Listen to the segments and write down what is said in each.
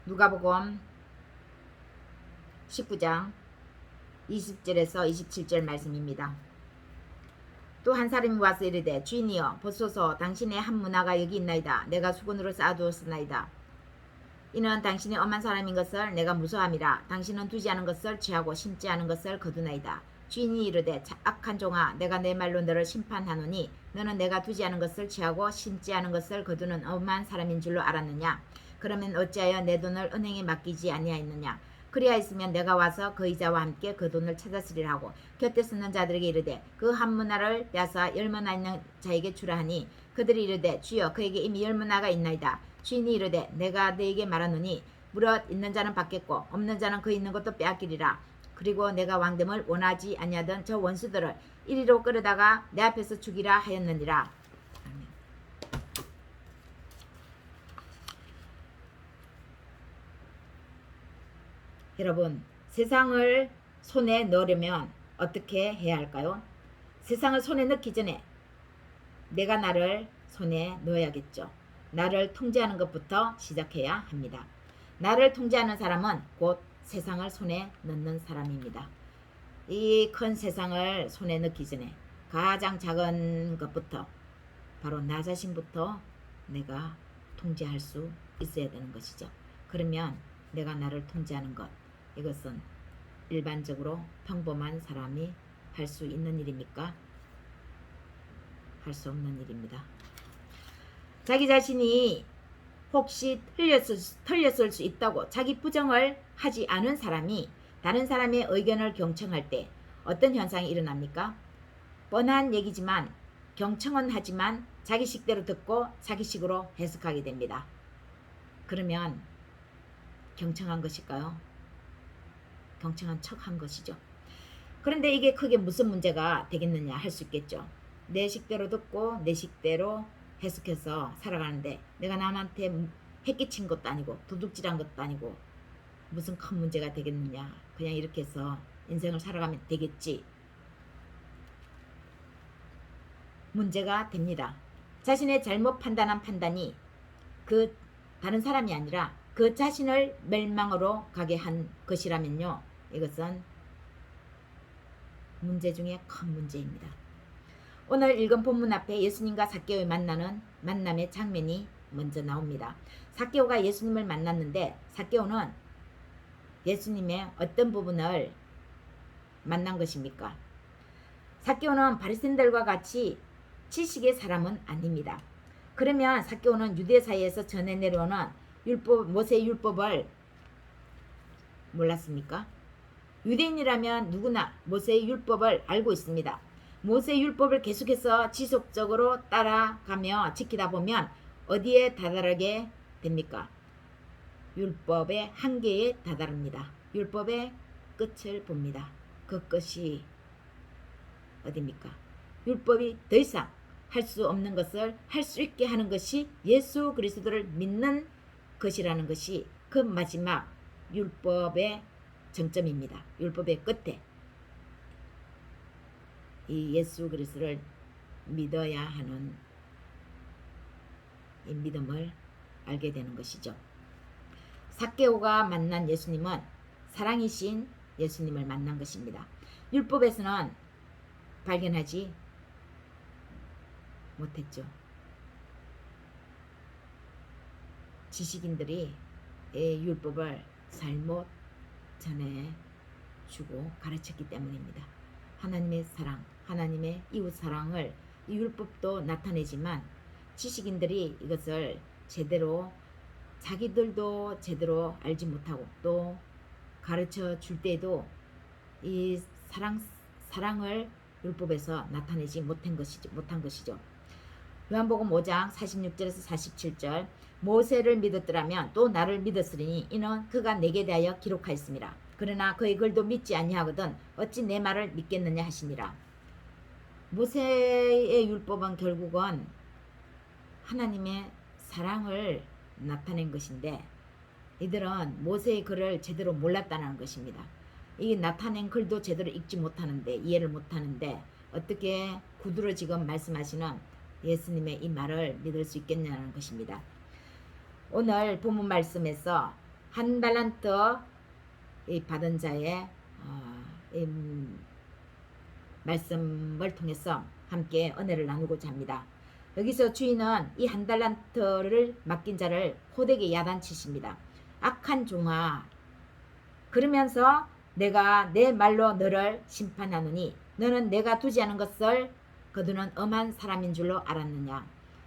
누가복음 19장 20절에서 27절 말씀입니다. 또 한 사람이 와서 이르되 주인이여 보소서 당신의 한 문화가 여기 있나이다. 내가 수건으로 쌓아두었으나이다. 이는 당신이 엄한 사람인 것을 내가 무서함이라. 당신은 두지 않은 것을 취하고 심지 않은 것을 거두나이다. 주인이 이르되 악한 종아 내가 내 말로 너를 심판하노니 너는 내가 두지 않은 것을 취하고 심지 않은 것을 거두는 엄한 사람인 줄로 알았느냐. 그러면 어찌하여 내 돈을 은행에 맡기지 아니하였느냐. 그리하였으면 내가 와서 그 이자와 함께 그 돈을 찾았으리라 하고 곁에 서는 자들에게 이르되 그 한 문화를 빼앗아 10문화 있는 자에게 주라 하니 그들이 이르되 주여 그에게 이미 10문화가 있나이다. 주인이 이르되 내가 너에게 말하노니 무릇 있는 자는 받겠고 없는 자는 그 있는 것도 빼앗기리라. 그리고 내가 왕됨을 원하지 아니하던 저 원수들을 이리로 끌어다가 내 앞에서 죽이라 하였느니라. 아멘. 여러분, 세상을 손에 넣으려면 어떻게 해야 할까요? 세상을 손에 넣기 전에 내가 나를 손에 넣어야겠죠. 나를 통제하는 것부터 시작해야 합니다. 나를 통제하는 사람은 곧 세상을 손에 넣는 사람입니다. 이 큰 세상을 손에 넣기 전에 가장 작은 것부터 바로 나 자신부터 내가 통제할 수 있어야 되는 것이죠. 그러면 내가 나를 통제하는 것, 이것은 일반적으로 평범한 사람이 할 수 있는 일입니까? 할 수 없는 일입니다. 자기 자신이 혹시 틀렸을 수 있다고 자기 부정을 하지 않은 사람이 다른 사람의 의견을 경청할 때 어떤 현상이 일어납니까? 뻔한 얘기지만 경청은 하지만 자기식대로 듣고 자기식으로 해석하게 됩니다. 그러면 경청한 것일까요? 경청한 척한 것이죠. 그런데 이게 크게 무슨 문제가 되겠느냐 할 수 있겠죠. 내 식대로 듣고 내 식대로 해석해서 살아가는데 내가 남한테 해끼친 것도 아니고 도둑질한 것도 아니고 무슨 큰 문제가 되겠느냐. 그냥 이렇게 해서 인생을 살아가면 되겠지. 문제가 됩니다. 자신의 잘못 판단한 판단이 그 다른 사람이 아니라 그 자신을 멸망으로 가게 한 것이라면요. 이것은 문제 중에 큰 문제입니다. 오늘 읽은 본문 앞에 예수님과 삭개오의 만남의 장면이 먼저 나옵니다. 삭개오가 예수님을 만났는데 삭개오는 예수님의 어떤 부분을 만난 것입니까? 삭개오는 바리새인들과 같이 지식의 사람은 아닙니다. 그러면 삭개오는 유대 사이에서 전해 내려오는 모세의 율법을 몰랐습니까? 유대인이라면 누구나 모세의 율법을 알고 있습니다. 모세의 율법을 계속해서 지속적으로 따라가며 지키다 보면 어디에 다다르게 됩니까? 율법의 한계에 다다릅니다. 율법의 끝을 봅니다. 그 끝이 어디입니까? 율법이 더 이상 할 수 없는 것을 할 수 있게 하는 것이 예수 그리스도를 믿는 것이라는 것이 그 마지막 율법의 정점입니다. 율법의 끝에 이 예수 그리스도를 믿어야 하는 이 믿음을 알게 되는 것이죠. 삭개오가 만난 예수님은 사랑이신 예수님을 만난 것입니다. 율법에서는 발견하지 못했죠. 지식인들이 이 율법을 잘못 전해주고 가르쳤기 때문입니다. 하나님의 사랑, 하나님의 이웃 사랑을 이 율법도 나타내지만 지식인들이 이것을 제대로 자기들도 제대로 알지 못하고 또 가르쳐 줄 때도 이 사랑을 율법에서 나타내지 못한 것이죠. 요한복음 5장 46절에서 47절 모세를 믿었더라면 또 나를 믿었으리니 이는 그가 내게 대하여 기록하였습니다. 그러나 그의 글도 믿지 아니하거든 어찌 내 말을 믿겠느냐 하시니라. 모세의 율법은 결국은 하나님의 사랑을 나타낸 것인데 이들은 모세의 글을 제대로 몰랐다는 것입니다. 이 나타낸 글도 제대로 읽지 못하는데 이해를 못하는데 어떻게 구두로 지금 말씀하시는 예수님의 이 말을 믿을 수 있겠냐는 것입니다. 오늘 본문 말씀에서 한 달란트 이 받은 자의 이 말씀을 통해서 함께 은혜를 나누고자 합니다. 여기서 주인은 이 한 달란트를 맡긴 자를 호되게 야단치십니다. 악한 종아, 그러면서 내가 내 말로 너를 심판하노니 너는 내가 두지 않은 것을 거두는 엄한 사람인 줄로 알았느냐.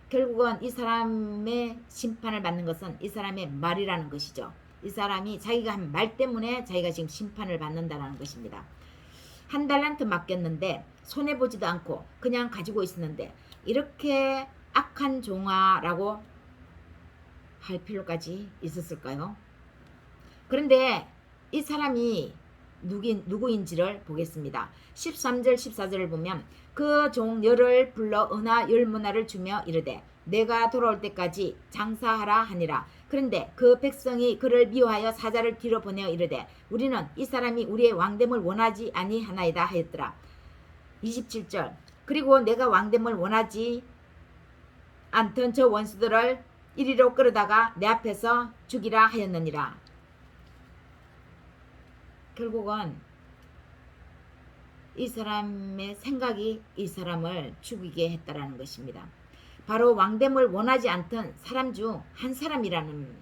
결국은 이 사람의 심판을 받는 것은 이 사람의 말이라는 것이죠. 이 사람이 자기가 한 말 때문에 자기가 지금 심판을 받는다는 것입니다. 한 달란트 맡겼는데 손해보지도 않고 그냥 가지고 있었는데 이렇게 악한 종아라고 할 필요까지 있었을까요? 그런데 이 사람이 누구인지를 보겠습니다. 13절 14절을 보면 그 종 열을 불러 은하 열문화를 주며 이르되 내가 돌아올 때까지 장사하라 하니라. 그런데 그 백성이 그를 미워하여 사자를 뒤로 보내어 이르되 우리는 이 사람이 우리의 왕됨을 원하지 아니하나이다 하였더라. 27절 그리고 내가 왕됨을 원하지 않던 저 원수들을 이리로 끌어다가 내 앞에서 죽이라 하였느니라. 결국은 이 사람의 생각이 이 사람을 죽이게 했다라는 것입니다. 바로 왕됨을 원하지 않던 사람 중 한 사람이라는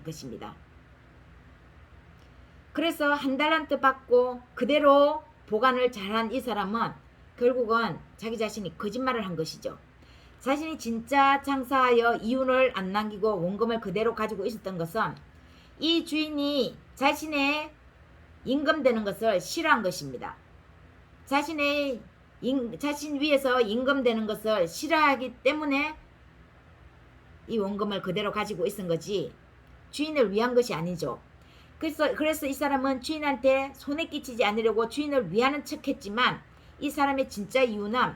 것입니다. 그래서 한 달란트 받고 그대로 보관을 잘한 이 사람은 결국은 자기 자신이 거짓말을 한 것이죠. 자신이 진짜 장사하여 이윤을 안 남기고 원금을 그대로 가지고 있었던 것은 이 주인이 자신의 임금되는 것을 싫어한 것입니다. 자신 위에서 임금되는 것을 싫어하기 때문에 이 원금을 그대로 가지고 있은 거지 주인을 위한 것이 아니죠. 그래서 이 사람은 주인한테 손해 끼치지 않으려고 주인을 위하는 척 했지만 이 사람의 진짜 이유는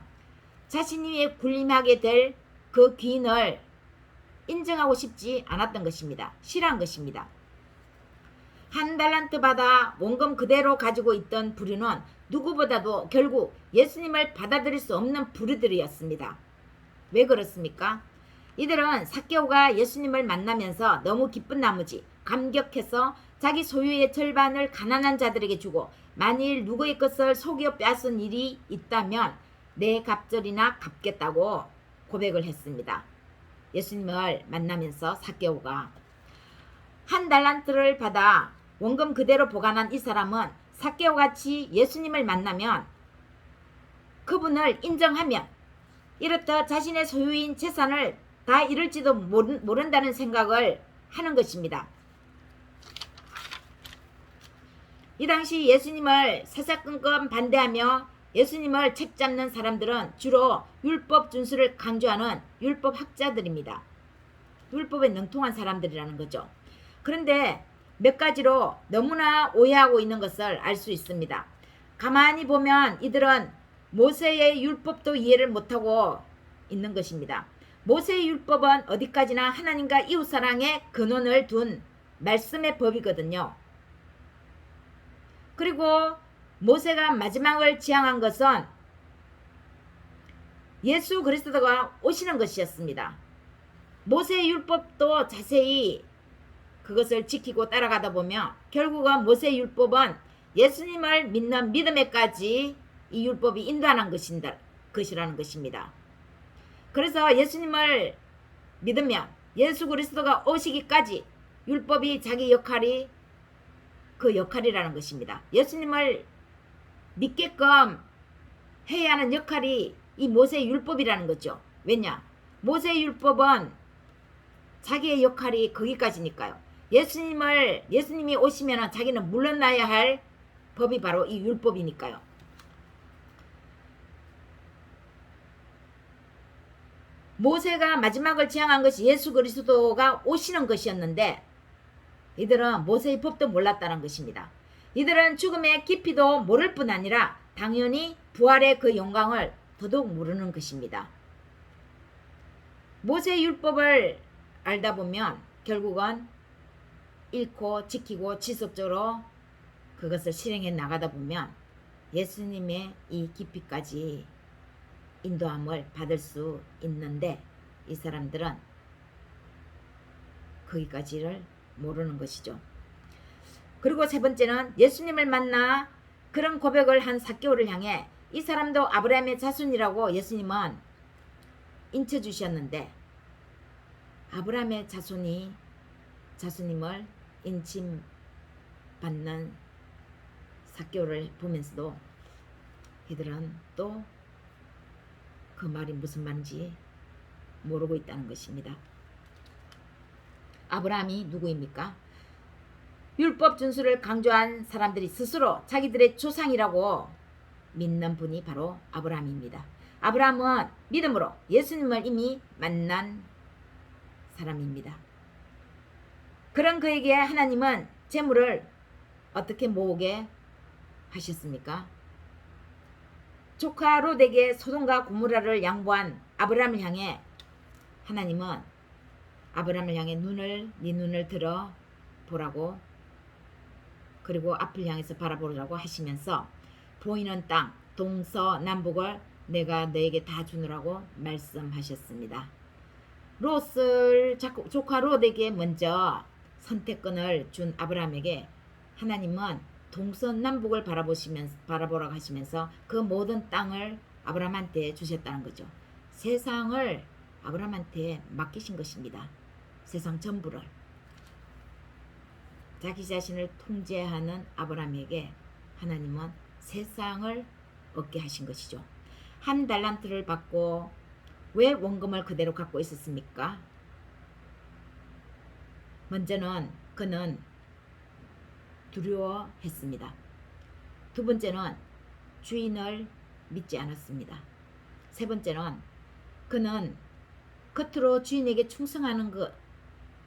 자신이 군림하게 될 그 귀인을 인정하고 싶지 않았던 것입니다. 싫어한 것입니다. 한 달란트 받아 원금 그대로 가지고 있던 부류는 누구보다도 결국 예수님을 받아들일 수 없는 부류들이었습니다. 왜 그렇습니까? 이들은 삭개오가 예수님을 만나면서 너무 기쁜 나머지 감격해서 자기 소유의 절반을 가난한 자들에게 주고 만일 누구의 것을 속여 빼앗은 일이 있다면 내 갑절이나 갚겠다고 고백을 했습니다. 예수님을 만나면서 삭개오가 한 달란트를 받아 원금 그대로 보관한 이 사람은 삭개오같이 예수님을 만나면 그분을 인정하면 이렇듯 자신의 소유인 재산을 다 잃을지도 모른다는 생각을 하는 것입니다. 이 당시 예수님을 사사건건 반대하며 예수님을 책잡는 사람들은 주로 율법 준수를 강조하는 율법 학자들입니다. 율법에 능통한 사람들이라는 거죠. 그런데 몇 가지로 너무나 오해하고 있는 것을 알 수 있습니다. 가만히 보면 이들은 모세의 율법도 이해를 못하고 있는 것입니다. 모세의 율법은 어디까지나 하나님과 이웃사랑의 근원을 둔 말씀의 법이거든요. 그리고 모세가 마지막을 지향한 것은 예수 그리스도가 오시는 것이었습니다. 모세의 율법도 자세히 그것을 지키고 따라가다 보면 결국은 모세의 율법은 예수님을 믿는 믿음에까지 이 율법이 인도하는 것이라는 것입니다. 그래서 예수님을 믿으면 예수 그리스도가 오시기까지 율법이 자기 역할이 그 역할이라는 것입니다. 예수님을 믿게끔 해야 하는 역할이 이 모세의 율법이라는 거죠. 왜냐? 모세의 율법은 자기의 역할이 거기까지니까요. 예수님이 오시면 자기는 물러나야 할 법이 바로 이 율법이니까요. 모세가 마지막을 지향한 것이 예수 그리스도가 오시는 것이었는데 이들은 모세의 법도 몰랐다는 것입니다. 이들은 죽음의 깊이도 모를 뿐 아니라 당연히 부활의 그 영광을 더더욱 모르는 것입니다. 모세의 율법을 알다 보면 결국은 읽고 지키고 지속적으로 그것을 실행해 나가다 보면 예수님의 이 깊이까지 인도함을 받을 수 있는데 이 사람들은 거기까지를 모르는 것이죠. 그리고 세 번째는 예수님을 만나 그런 고백을 한 삭개오를 향해 이 사람도 아브라함의 자손이라고 예수님은 인쳐주셨는데 아브라함의 자손임을 인침받는 삭개오를 보면서도 이들은 또 그 말이 무슨 말인지 모르고 있다는 것입니다. 아브라함이 누구입니까? 율법 준수를 강조한 사람들이 스스로 자기들의 조상이라고 믿는 분이 바로 아브라함입니다. 아브라함은 믿음으로 예수님을 이미 만난 사람입니다. 그런 그에게 하나님은 재물을 어떻게 모으게 하셨습니까? 조카 롯에게 소돔과 고모라를 양보한 아브라함을 향해 하나님은 아브라함을 향해 네 눈을 들어 보라고 그리고 앞을 향해서 바라보라고 하시면서 보이는 땅 동서남북을 내가 너에게 다 주느라고 말씀하셨습니다. 조카 롯에게 먼저 선택권을 준 아브라함에게 하나님은 동서남북을 바라보라고 하시면서 그 모든 땅을 아브라함한테 주셨다는 거죠. 세상을 아브라함한테 맡기신 것입니다. 세상 전부를. 자기 자신을 통제하는 아브라함에게 하나님은 세상을 얻게 하신 것이죠. 한 달란트를 받고 왜 원금을 그대로 갖고 있었습니까? 먼저는 그는 두려워했습니다. 두 번째는 주인을 믿지 않았습니다. 세 번째는 그는 겉으로 주인에게 충성하는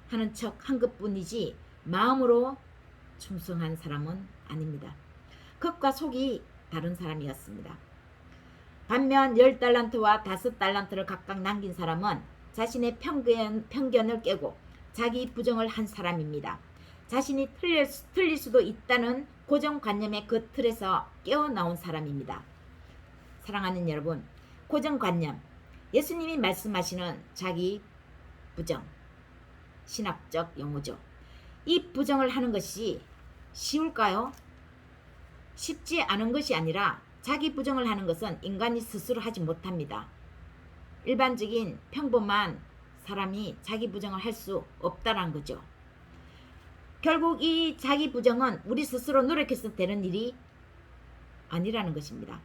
하는 척 한 것뿐이지 마음으로 충성한 사람은 아닙니다. 겉과 속이 다른 사람이었습니다. 반면 10달란트와 5달란트를 각각 남긴 사람은 자신의 편견을 깨고 자기 부정을 한 사람입니다. 자신이 틀릴 수도 있다는 고정관념의 그 틀에서 깨어나온 사람입니다. 사랑하는 여러분, 고정관념, 예수님이 말씀하시는 자기 부정, 신학적 용어죠. 이 부정을 하는 것이 쉬울까요? 쉽지 않은 것이 아니라 자기 부정을 하는 것은 인간이 스스로 하지 못합니다. 일반적인 평범한 사람이 자기 부정을 할 수 없다는 거죠. 결국 이 자기 부정은 우리 스스로 노력해서 되는 일이 아니라는 것입니다.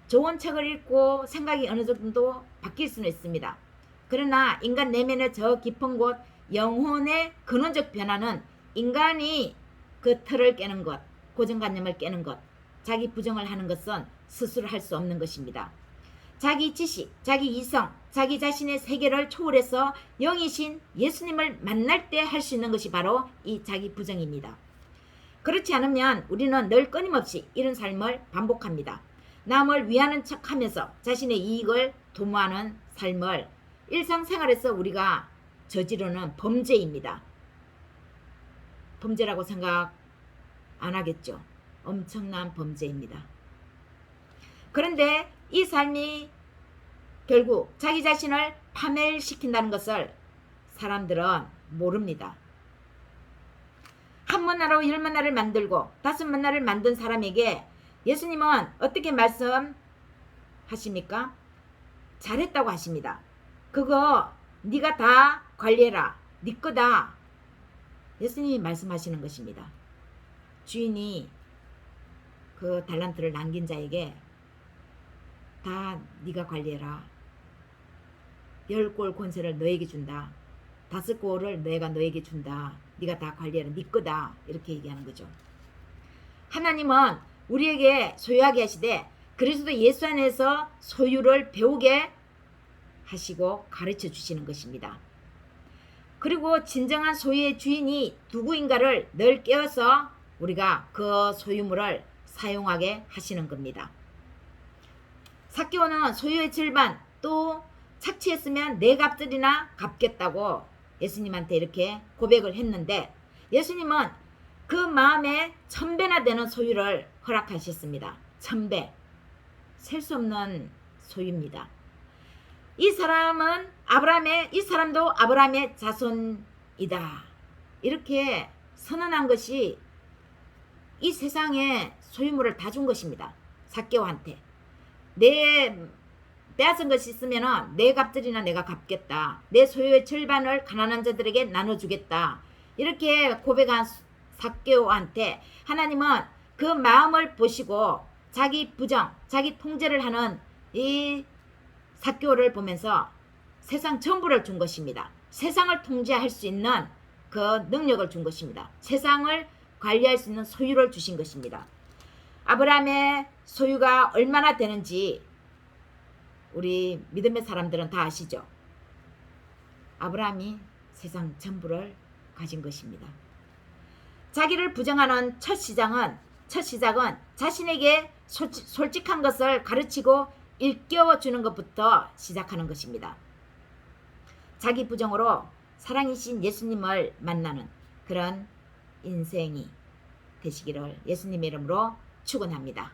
좋은 책을 읽고 생각이 어느 정도 바뀔 수는 있습니다. 그러나 인간 내면의 저 깊은 곳 영혼의 근원적 변화는 인간이 그 틀을 깨는 것, 고정관념을 깨는 것, 자기 부정을 하는 것은 스스로 할 수 없는 것입니다. 자기 지식, 자기 이성, 자기 자신의 세계를 초월해서 영이신 예수님을 만날 때 할 수 있는 것이 바로 이 자기 부정입니다. 그렇지 않으면 우리는 늘 끊임없이 이런 삶을 반복합니다. 남을 위하는 척하면서 자신의 이익을 도모하는 삶을 일상생활에서 우리가 저지르는 범죄입니다. 범죄라고 생각 안 하겠죠. 엄청난 범죄입니다. 그런데 이 삶이 결국 자기 자신을 파멸시킨다는 것을 사람들은 모릅니다. 한 문화로 10문화를 만들고 5문화를 만든 사람에게 예수님은 어떻게 말씀하십니까? 잘했다고 하십니다. 그거 네가 다 관리해라. 네 거다. 예수님이 말씀하시는 것입니다. 주인이 그 달란트를 남긴 자에게 다 네가 관리해라. 10골 권세를 너에게 준다. 5골을 내가 너에게 준다. 네가 다 관리해라. 네 거다. 이렇게 얘기하는 거죠. 하나님은 우리에게 소유하게 하시되 그리스도 예수 안에서 소유를 배우게 하시고 가르쳐 주시는 것입니다. 그리고 진정한 소유의 주인이 누구인가를 늘 깨워서 우리가 그 소유물을 사용하게 하시는 겁니다. 삭개오는 소유의 절반 또 착취했으면 네 값들이나 갚겠다고 예수님한테 이렇게 고백을 했는데 예수님은 그 마음에 1000배나 되는 소유를 허락하셨습니다. 1000배. 셀 수 없는 소유입니다. 이 사람도 아브라함의 자손이다. 이렇게 선언한 것이 이 세상에 소유물을 다 준 것입니다. 삭개오한테. 내 빼앗은 것이 있으면 내 값들이나 내가 갚겠다. 내 소유의 절반을 가난한 자들에게 나눠주겠다. 이렇게 고백한 삭개오한테 하나님은 그 마음을 보시고 자기 부정, 자기 통제를 하는 이 삭개오를 보면서 세상 전부를 준 것입니다. 세상을 통제할 수 있는 그 능력을 준 것입니다. 세상을 관리할 수 있는 소유를 주신 것입니다. 아브라함의 소유가 얼마나 되는지 우리 믿음의 사람들은 다 아시죠? 아브라함이 세상 전부를 가진 것입니다. 자기를 부정하는 첫 시작은 자신에게 솔직한 것을 가르치고 일깨워 주는 것부터 시작하는 것입니다. 자기 부정으로 사랑이신 예수님을 만나는 그런 인생이 되시기를 예수님의 이름으로 축원합니다.